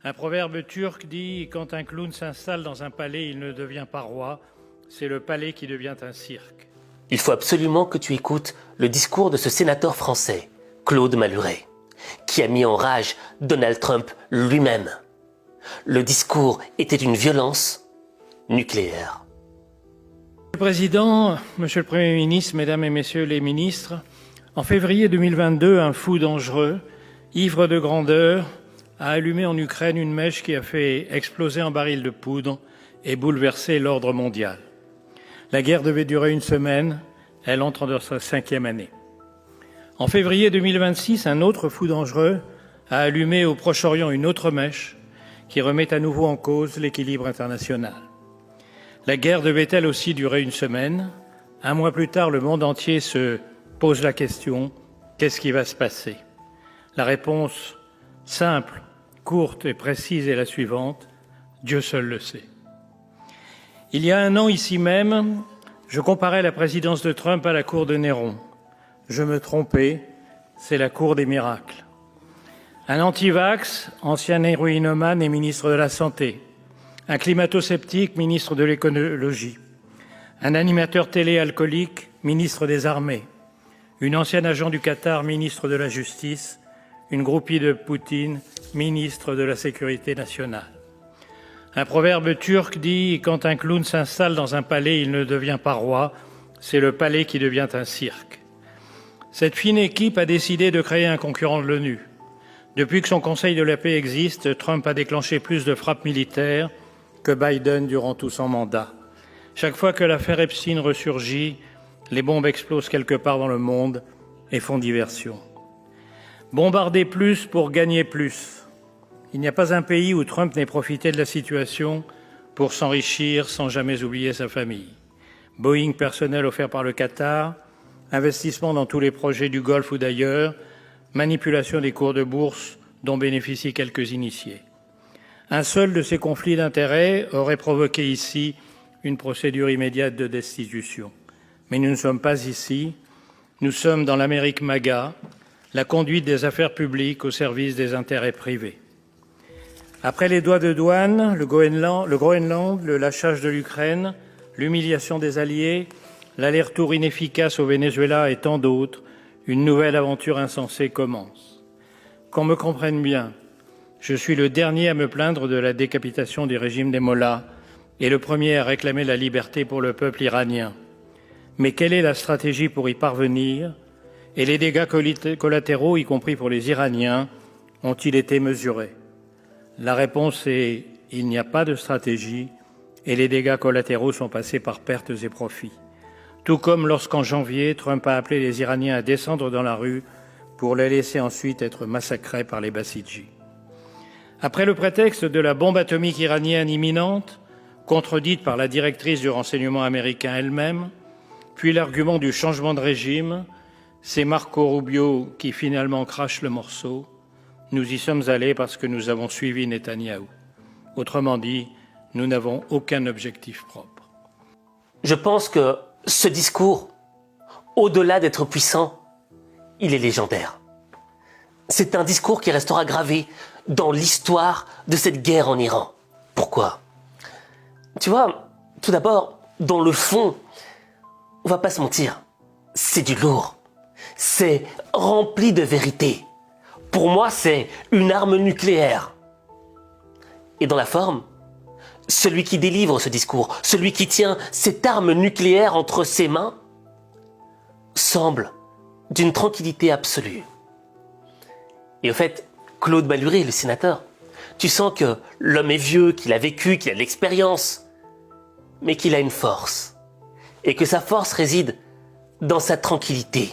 Un proverbe turc dit « Quand un clown s'installe dans un palais, il ne devient pas roi, c'est le palais qui devient un cirque. » Il faut absolument que tu écoutes le discours de ce sénateur français, Claude Malhuret, qui a mis en rage Donald Trump lui-même. Le discours était d'une violence nucléaire. Monsieur le Président, Monsieur le Premier ministre, Mesdames et Messieurs les ministres, en février 2022, un fou dangereux, ivre de grandeur, a allumé en Ukraine une mèche qui a fait exploser un baril de poudre et bouleversé l'ordre mondial. La guerre devait durer une semaine, elle entre dans sa 5e année. En février 2026, un autre fou dangereux a allumé au Proche-Orient une autre mèche qui remet à nouveau en cause l'équilibre international. La guerre devait elle aussi durer une semaine. Un mois plus tard, le monde entier se pose la question « Qu'est-ce qui va se passer ?» La réponse simple, courte et précise est la suivante « Dieu seul le sait ». Il y a un an, ici même, je comparais la présidence de Trump à la cour de Néron. Je me trompais, c'est la cour des miracles. Un antivax, ancien héroïnomane et ministre de la Santé. Un climato-sceptique, ministre de l'écologie. Un animateur télé alcoolique, ministre des Armées. Une ancienne agent du Qatar, ministre de la Justice. Une groupie de Poutine, ministre de la Sécurité nationale. Un proverbe turc dit « Quand un clown s'installe dans un palais, il ne devient pas roi, c'est le palais qui devient un cirque. » Cette fine équipe a décidé de créer un concurrent de l'ONU. Depuis que son Conseil de la paix existe, Trump a déclenché plus de frappes militaires que Biden durant tout son mandat. Chaque fois que l'affaire Epstein ressurgit, les bombes explosent quelque part dans le monde et font diversion. Bombarder plus pour gagner plus. Il n'y a pas un pays où Trump n'ait profité de la situation pour s'enrichir sans jamais oublier sa famille. Boeing personnel offert par le Qatar, investissement dans tous les projets du Golfe ou d'ailleurs, manipulation des cours de bourse dont bénéficient quelques initiés. Un seul de ces conflits d'intérêts aurait provoqué ici une procédure immédiate de destitution. Mais nous ne sommes pas ici, nous sommes dans l'Amérique MAGA, la conduite des affaires publiques au service des intérêts privés. Après les droits de douane, le Groenland, le lâchage de l'Ukraine, l'humiliation des alliés, l'aller-retour inefficace au Venezuela et tant d'autres, une nouvelle aventure insensée commence. Qu'on me comprenne bien, je suis le dernier à me plaindre de la décapitation du régime des mollahs et le premier à réclamer la liberté pour le peuple iranien. Mais quelle est la stratégie pour y parvenir ? Et les dégâts collatéraux, y compris pour les Iraniens, ont-ils été mesurés ? La réponse est « il n'y a pas de stratégie » et les dégâts collatéraux sont passés par pertes et profits. Tout comme lorsqu'en janvier, Trump a appelé les Iraniens à descendre dans la rue pour les laisser ensuite être massacrés par les Bassidji. Après le prétexte de la bombe atomique iranienne imminente, contredite par la directrice du renseignement américain elle-même, puis l'argument du changement de régime, c'est Marco Rubio qui finalement crache le morceau. Nous y sommes allés parce que nous avons suivi Netanyahou. Autrement dit, nous n'avons aucun objectif propre. Je pense que ce discours, au-delà d'être puissant, il est légendaire. C'est un discours qui restera gravé dans l'histoire de cette guerre en Iran. Pourquoi ? Tu vois, tout d'abord, dans le fond, on va pas se mentir, c'est du lourd. C'est rempli de vérité. Pour moi, c'est une arme nucléaire. Et dans la forme, celui qui délivre ce discours, celui qui tient cette arme nucléaire entre ses mains, semble d'une tranquillité absolue. Et au fait, Claude Malhuret, le sénateur, tu sens que l'homme est vieux, qu'il a vécu, qu'il a de l'expérience, mais qu'il a une force. Et que sa force réside dans sa tranquillité.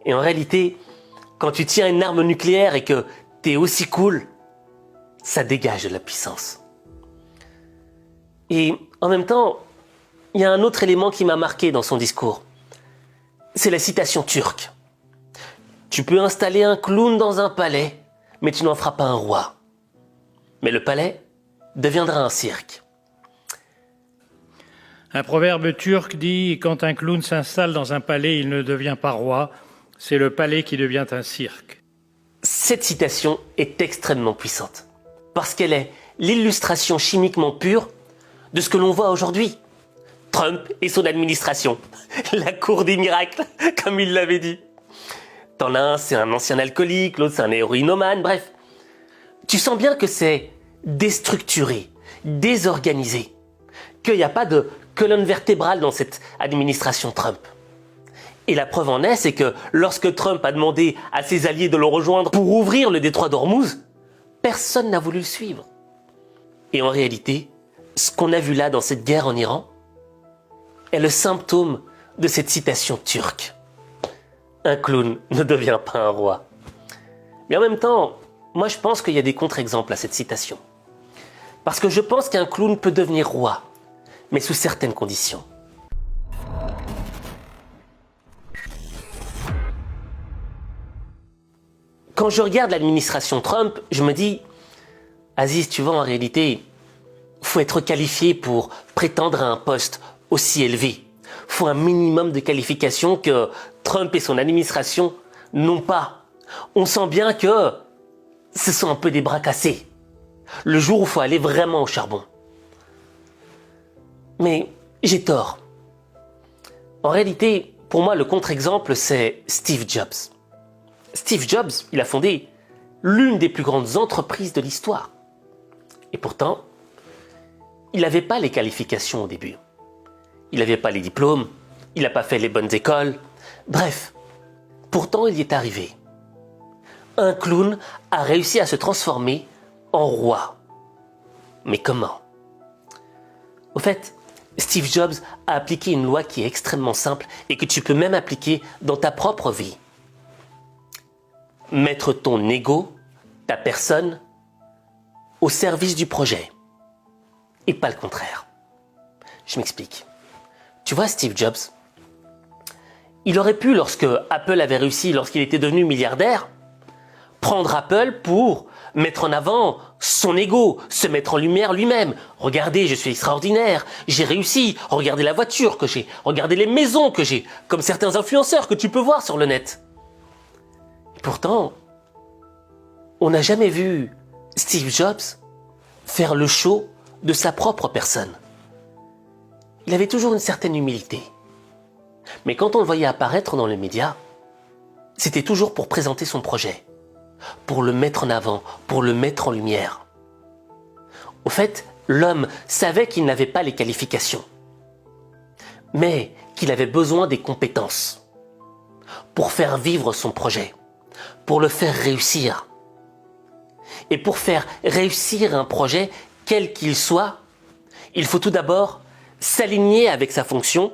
Et en réalité, quand tu tiens une arme nucléaire et que t'es aussi cool, ça dégage de la puissance. Et en même temps, il y a un autre élément qui m'a marqué dans son discours. C'est la citation turque. Tu peux installer un clown dans un palais, mais tu n'en feras pas un roi. Mais le palais deviendra un cirque. Un proverbe turc dit « Quand un clown s'installe dans un palais, il ne devient pas roi, c'est le palais qui devient un cirque. » Cette citation est extrêmement puissante. parce qu'elle est l'illustration chimiquement pure de ce que l'on voit aujourd'hui. Trump et son administration. La cour des miracles, comme il l'avait dit. T'en as un, c'est un ancien alcoolique, l'autre c'est un héroïnomane, bref. Tu sens bien que c'est déstructuré, désorganisé, qu'il n'y a pas de colonne vertébrale dans cette administration Trump. Et la preuve en est, c'est que lorsque Trump a demandé à ses alliés de le rejoindre pour ouvrir le détroit d'Ormuz, personne n'a voulu le suivre. Et en réalité, ce qu'on a vu là dans cette guerre en Iran est le symptôme de cette citation turque. Un clown ne devient pas un roi. Mais en même temps, moi je pense qu'il y a des contre-exemples à cette citation. Parce que je pense qu'un clown peut devenir roi, mais sous certaines conditions. Quand je regarde l'administration Trump, je me dis, Aziz, tu vois, en réalité, faut être qualifié pour prétendre à un poste aussi élevé. Faut un minimum de qualifications que Trump et son administration n'ont pas. On sent bien que ce sont un peu des bras cassés. Le jour où il faut aller vraiment au charbon. Mais j'ai tort. En réalité, pour moi, le contre-exemple, c'est Steve Jobs. Steve Jobs, il a fondé l'une des plus grandes entreprises de l'histoire. Et pourtant, il n'avait pas les qualifications au début. Il n'avait pas les diplômes, il n'a pas fait les bonnes écoles. Bref, pourtant il y est arrivé. Un clown a réussi à se transformer en roi. Mais comment? Au fait, Steve Jobs a appliqué une loi qui est extrêmement simple et que tu peux même appliquer dans ta propre vie. Mettre ton ego, ta personne, au service du projet. Et pas le contraire. Je m'explique. Tu vois, Steve Jobs, il aurait pu, lorsque Apple avait réussi, lorsqu'il était devenu milliardaire, prendre Apple pour mettre en avant son ego, se mettre en lumière lui-même. Regardez, je suis extraordinaire, j'ai réussi, regardez la voiture que j'ai, regardez les maisons que j'ai, comme certains influenceurs que tu peux voir sur le net. Et pourtant, on n'a jamais vu Steve Jobs faire le show de sa propre personne. Il avait toujours une certaine humilité. Mais quand on le voyait apparaître dans les médias, c'était toujours pour présenter son projet, pour le mettre en avant, pour le mettre en lumière. Au fait, l'homme savait qu'il n'avait pas les qualifications, mais qu'il avait besoin des compétences pour faire vivre son projet, pour le faire réussir. Et pour faire réussir un projet, quel qu'il soit, il faut tout d'abord s'aligner avec sa fonction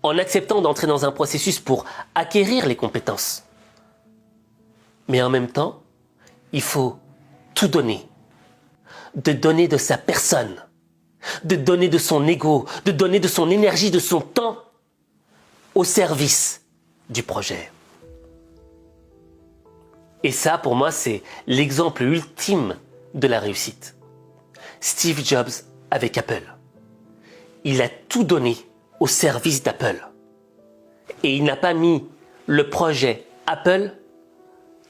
en acceptant d'entrer dans un processus pour acquérir les compétences. Mais en même temps, il faut tout donner. De donner de sa personne, de donner de son ego, de donner de son énergie, de son temps au service du projet. Et ça, pour moi, c'est l'exemple ultime de la réussite. Steve Jobs avec Apple. Il a tout donné au service d'Apple. Et il n'a pas mis le projet Apple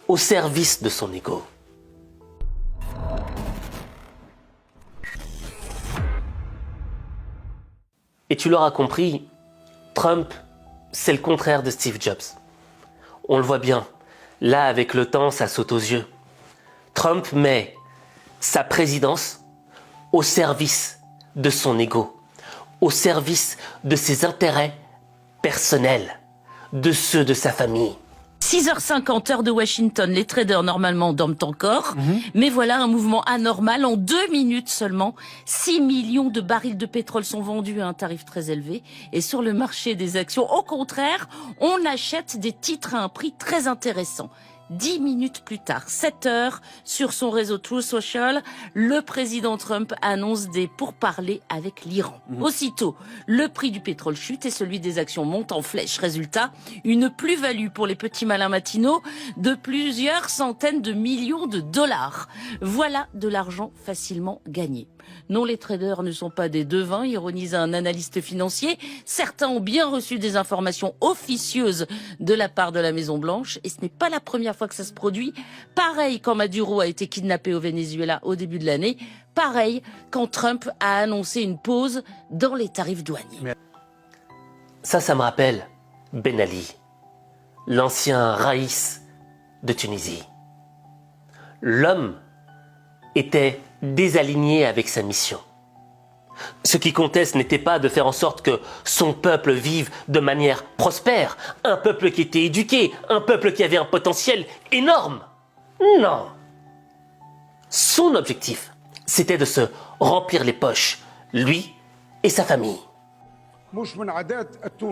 au service de son ego. Et tu l'auras compris, Trump, c'est le contraire de Steve Jobs. On le voit bien. Là, avec le temps, ça saute aux yeux. Trump met sa présidence au service de son ego, au service de ses intérêts personnels, de ceux de sa famille. 6h50 heure de Washington, les traders normalement dorment encore, mais voilà un mouvement anormal. En 2 minutes seulement, 6 millions de barils de pétrole sont vendus à un tarif très élevé. Et sur le marché des actions, au contraire, on achète des titres à un prix très intéressant. 10 minutes plus tard, 7 heures, sur son réseau Truth Social, le président Trump annonce des pourparlers avec l'Iran. Aussitôt, le prix du pétrole chute et celui des actions monte en flèche. Résultat, une plus-value pour les petits malins matinaux de plusieurs centaines de millions de dollars. Voilà de l'argent facilement gagné. Non, les traders ne sont pas des devins, ironise un analyste financier. Certains ont bien reçu des informations officieuses de la part de la Maison-Blanche et ce n'est pas la première fois que ça se produit. Pareil quand Maduro a été kidnappé au Venezuela au début de l'année. Pareil quand Trump a annoncé une pause dans les tarifs douaniers. Ça me rappelle Ben Ali, l'ancien raïs de Tunisie. L'homme était désaligné avec sa mission. Ce qui comptait, ce n'était pas de faire en sorte que son peuple vive de manière prospère, un peuple qui était éduqué, un peuple qui avait un potentiel énorme. Non. Son objectif, c'était de se remplir les poches, lui et sa famille.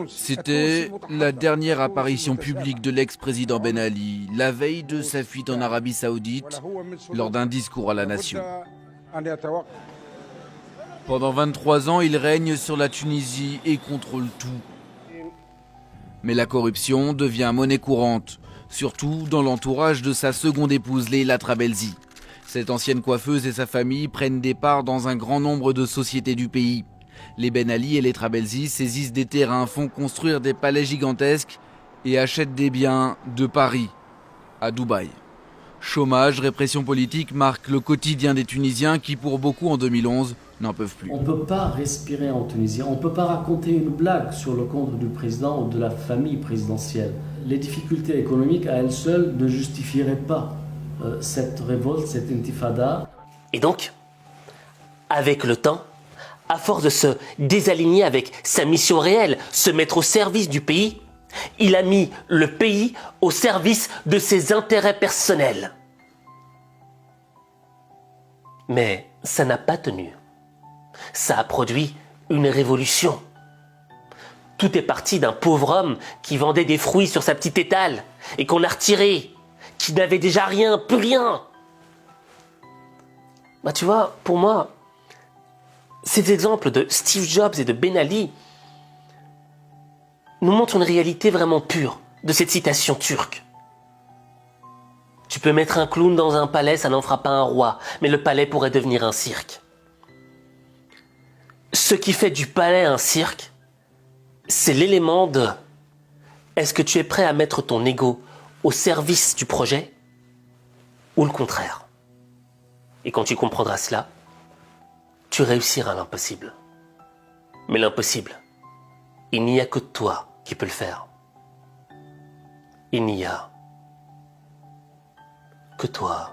C'était la dernière apparition publique de l'ex-président Ben Ali, la veille de sa fuite en Arabie Saoudite, lors d'un discours à la nation. Pendant 23 ans, il règne sur la Tunisie et contrôle tout. Mais la corruption devient monnaie courante, surtout dans l'entourage de sa seconde épouse, Leila Trabelsi. Cette ancienne coiffeuse et sa famille prennent des parts dans un grand nombre de sociétés du pays. Les Ben Ali et les Trabelsi saisissent des terrains, font construire des palais gigantesques et achètent des biens de Paris à Dubaï. Chômage, répression politique marquent le quotidien des Tunisiens qui, pour beaucoup en 2011, n'en peuvent plus. On ne peut pas respirer en Tunisie, on ne peut pas raconter une blague sur le compte du président ou de la famille présidentielle. Les difficultés économiques à elles seules ne justifieraient pas cette révolte, cette intifada. Et donc, avec le temps, à force de se désaligner avec sa mission réelle, se mettre au service du pays, il a mis le pays au service de ses intérêts personnels. Mais ça n'a pas tenu. Ça a produit une révolution. Tout est parti d'un pauvre homme qui vendait des fruits sur sa petite étale et qu'on a retiré, qui n'avait déjà rien, plus rien. Bah tu vois, pour moi, ces exemples de Steve Jobs et de Ben Ali nous montrent une réalité vraiment pure de cette citation turque. Tu peux mettre un clown dans un palais, ça n'en fera pas un roi, mais le palais pourrait devenir un cirque. Ce qui fait du palais un cirque, c'est l'élément de est-ce que tu es prêt à mettre ton ego au service du projet ou le contraire? Et quand tu comprendras cela, tu réussiras l'impossible. Mais l'impossible, il n'y a que toi qui peux le faire. Il n'y a que toi.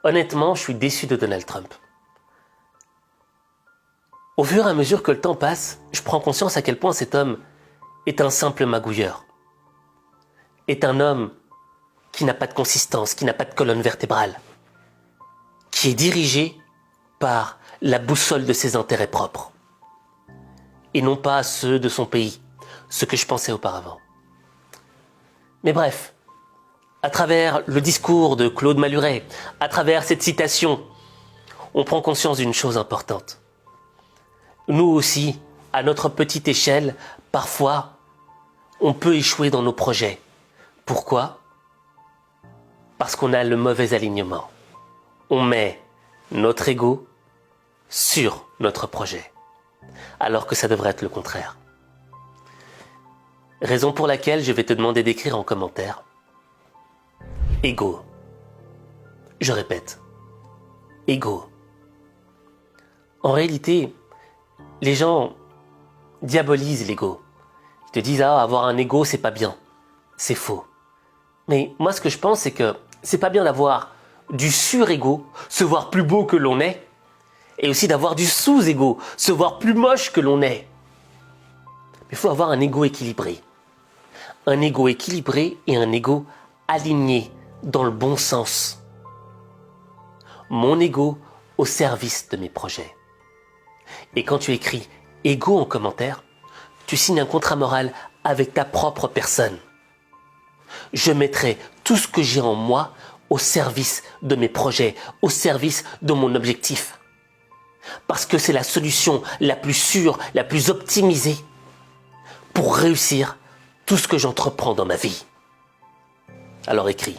Honnêtement, je suis déçu de Donald Trump. Au fur et à mesure que le temps passe, je prends conscience à quel point cet homme est un simple magouilleur. Est un homme qui n'a pas de consistance, qui n'a pas de colonne vertébrale, qui est dirigé par la boussole de ses intérêts propres, et non pas ceux de son pays, ce que je pensais auparavant. Mais bref, à travers le discours de Claude Maluret, à travers cette citation, on prend conscience d'une chose importante. Nous aussi, à notre petite échelle, parfois, on peut échouer dans nos projets. Pourquoi ? Parce qu'on a le mauvais alignement. On met notre ego sur notre projet, alors que ça devrait être le contraire. Raison pour laquelle je vais te demander d'écrire en commentaire ego. Je répète, ego. En réalité, les gens diabolisent l'ego. Ils te disent avoir un ego c'est pas bien. C'est faux. Mais moi ce que je pense c'est que c'est pas bien d'avoir du sur-ego, se voir plus beau que l'on est, et aussi d'avoir du sous-ego, se voir plus moche que l'on est. Mais il faut avoir un ego équilibré. Un ego équilibré et un ego aligné dans le bon sens. Mon ego au service de mes projets. Et quand tu écris ego en commentaire, tu signes un contrat moral avec ta propre personne. Je mettrai tout ce que j'ai en moi au service de mes projets, au service de mon objectif. Parce que c'est la solution la plus sûre, la plus optimisée pour réussir tout ce que j'entreprends dans ma vie. Alors écris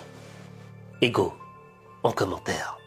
ego en commentaire.